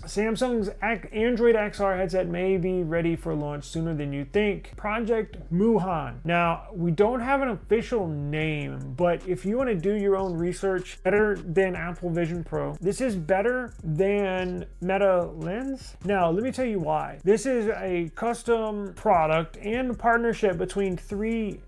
Samsung's Android XR headset may be ready for launch sooner than you think. Project Moohan. Now, we don't have an official name, but if you want to do your own research, better than Apple Vision Pro. This is better than Meta Lens. Now, let me tell you why. This is a custom product and partnership between three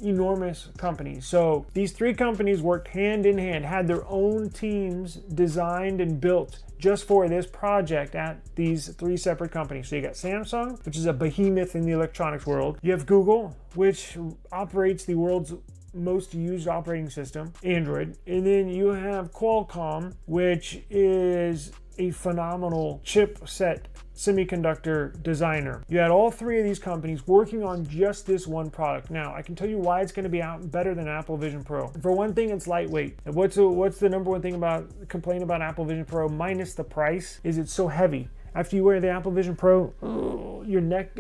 enormous companies. So these three companies worked hand in hand, had their own teams designed and built just for this project at these three separate companies. So you got Samsung, which is a behemoth in the electronics world. You have Google, which operates the world's most used operating system, Android. And then you have Qualcomm, which is a phenomenal chipset semiconductor designer. You had all three of these companies working on just this one product. Now, I can tell you why it's going to be out better than Apple Vision Pro. For one thing, it's lightweight. And what's the number one thing about complaint about Apple Vision Pro minus the price is it's so heavy. After you wear the Apple Vision Pro, your neck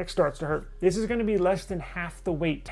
starts to hurt. This is going to be less than half the weight,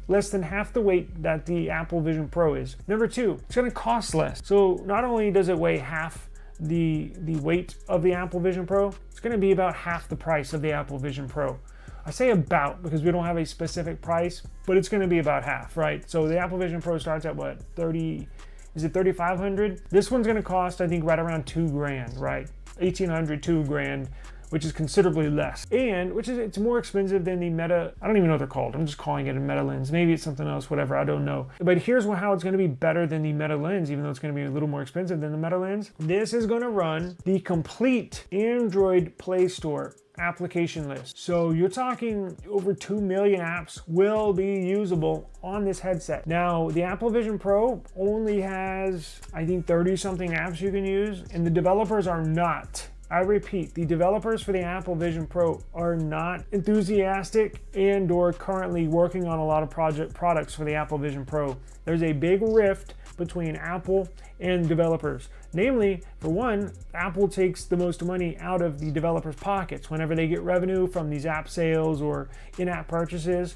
less than half the weight that the Apple Vision Pro is. Number two, it's going to cost less. So not only does it weigh half the weight of the Apple Vision Pro, it's going to be about half the price of the Apple Vision Pro. I say about because we don't have a specific price, but it's going to be about half, right? So the Apple Vision Pro starts at what, 30, is it 3,500? This one's going to cost, I think, right around $2,000, right? 1,800, $2,000, which is considerably less. And it's more expensive than the Meta, I don't even know what they're called. I'm just calling it a Meta Lens. Maybe it's something else, whatever, I don't know. But here's how it's gonna be better than the Meta Lens, even though it's gonna be a little more expensive than the Meta Lens. This is gonna run the complete Android Play Store application list. So you're talking over 2 million apps will be usable on this headset. Now, the Apple Vision Pro only has, I think, 30 something apps you can use, and the developers are not. I repeat, the developers for the Apple Vision Pro are not enthusiastic and or currently working on a lot of products for the Apple Vision Pro. There's a big rift between Apple and developers. Namely, for one, Apple takes the most money out of the developers' pockets. Whenever they get revenue from these app sales or in-app purchases,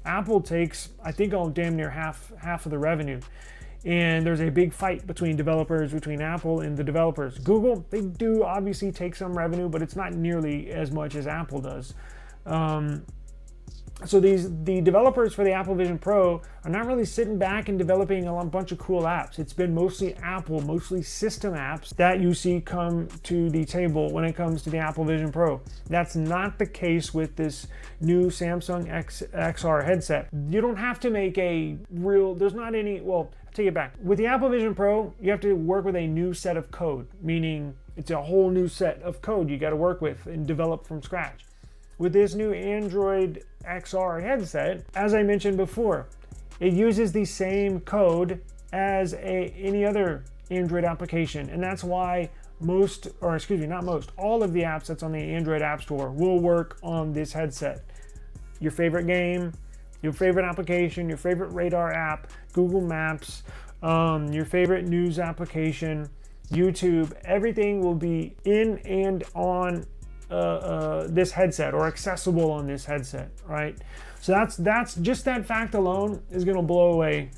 Apple takes, I think, damn near half of the revenue. And there's a big fight between Apple and the developers. Google, they do obviously take some revenue, but it's not nearly as much as Apple does. So the developers for the Apple Vision Pro are not really sitting back and developing a bunch of cool apps. It's been mostly Apple, mostly system apps that you see come to the table when it comes to the Apple Vision Pro. That's not the case with this new Samsung XR headset. You don't have to make there's not any, well, I'll take it back. With the Apple Vision Pro, you have to work with a new set of code, meaning it's a whole new set of code you got to work with and develop from scratch. With this new Android XR headset, as I mentioned before, it uses the same code as any other Android application, and that's why all of the apps that's on the Android App Store will work on this headset. Your favorite game, your favorite application, your favorite radar app, Google Maps, your favorite news application, YouTube, everything will be in and on this headset or accessible on this headset, right? So that's just that fact alone is going to blow away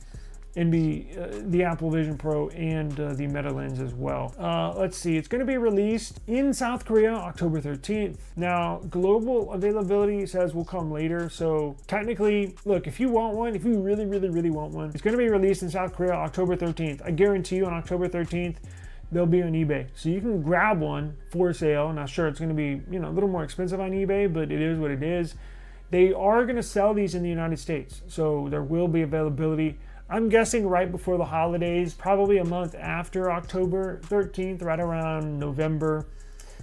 and be the Apple Vision Pro and the Meta Lens as well. Let's see, it's going to be released in South Korea October 13th. Now, global availability says will come later, so technically, look, if you want one, if you really, really, really want one, it's going to be released in South Korea October 13th. I guarantee you on October 13th, they'll be on eBay. So you can grab one for sale. Now, sure, it's going to be, a little more expensive on eBay, but it is what it is. They are going to sell these in the United States, so there will be availability. I'm guessing right before the holidays, probably a month after October 13th, right around November.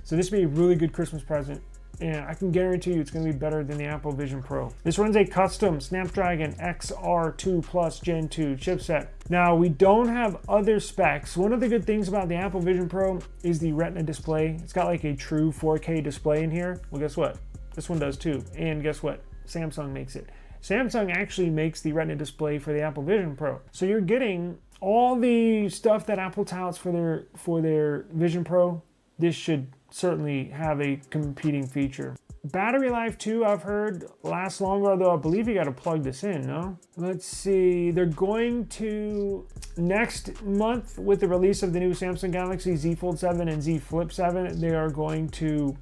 So this will be a really good Christmas present. And I can guarantee you it's going to be better than the Apple Vision Pro. This runs a custom Snapdragon XR2 Plus Gen 2 chipset. Now, we don't have other specs. One of the good things about the Apple Vision Pro is the Retina display. It's got like a true 4K display in here. Well, guess what? This one does too. And guess what? Samsung makes it. Samsung actually makes the Retina display for the Apple Vision Pro. So you're getting all the stuff that Apple touts for their Vision Pro. This should certainly have a competing feature. Battery life too, I've heard, lasts longer, although I believe you got to plug this in, no? Let's see, they're going to, next month with the release of the new Samsung Galaxy Z Fold 7 and Z Flip 7, they are going to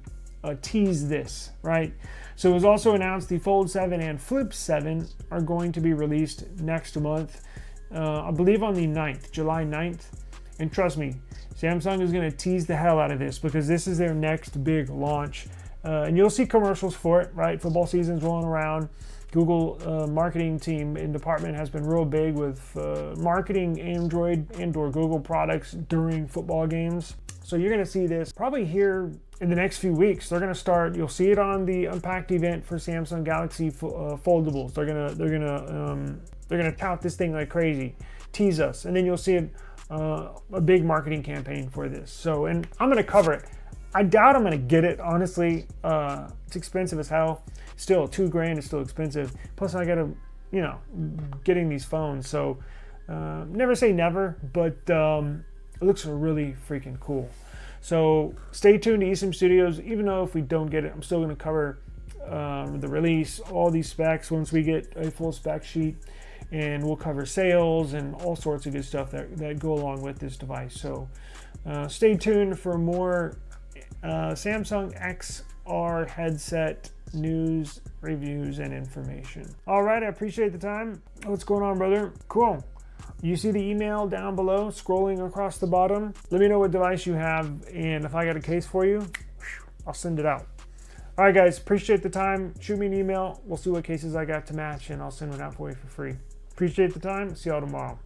tease this, right? So it was also announced the Fold 7 and Flip 7 are going to be released next month, I believe on the 9th, July 9th. And trust me, Samsung is going to tease the hell out of this because this is their next big launch. And you'll see commercials for it, right? Football season's rolling around. Google marketing team and department has been real big with marketing Android and/or Google products during football games. So you're going to see this probably here in the next few weeks. They're going to start. You'll see it on the Unpacked event for Samsung Galaxy foldables. They're gonna tout this thing like crazy, tease us, and then you'll see it, a big marketing campaign for this. So, and I'm gonna cover it. I doubt I'm gonna get it, honestly. It's expensive as hell. Still, $2,000 is still expensive. Plus, I gotta, getting these phones. So, never say never, but it looks really freaking cool. So, stay tuned to eSIM Studios. Even though if we don't get it, I'm still gonna cover the release, all these specs once we get a full spec sheet, and we'll cover sales and all sorts of good stuff that go along with this device. So, stay tuned for more Samsung XR headset news, reviews, and information. All right, I appreciate the time. What's going on, brother? Cool. You see the email down below scrolling across the bottom? Let me know what device you have, and if I got a case for you, I'll send it out. All right, guys, appreciate the time. Shoot me an email. We'll see what cases I got to match, and I'll send it out for you for free. Appreciate the time. See y'all tomorrow.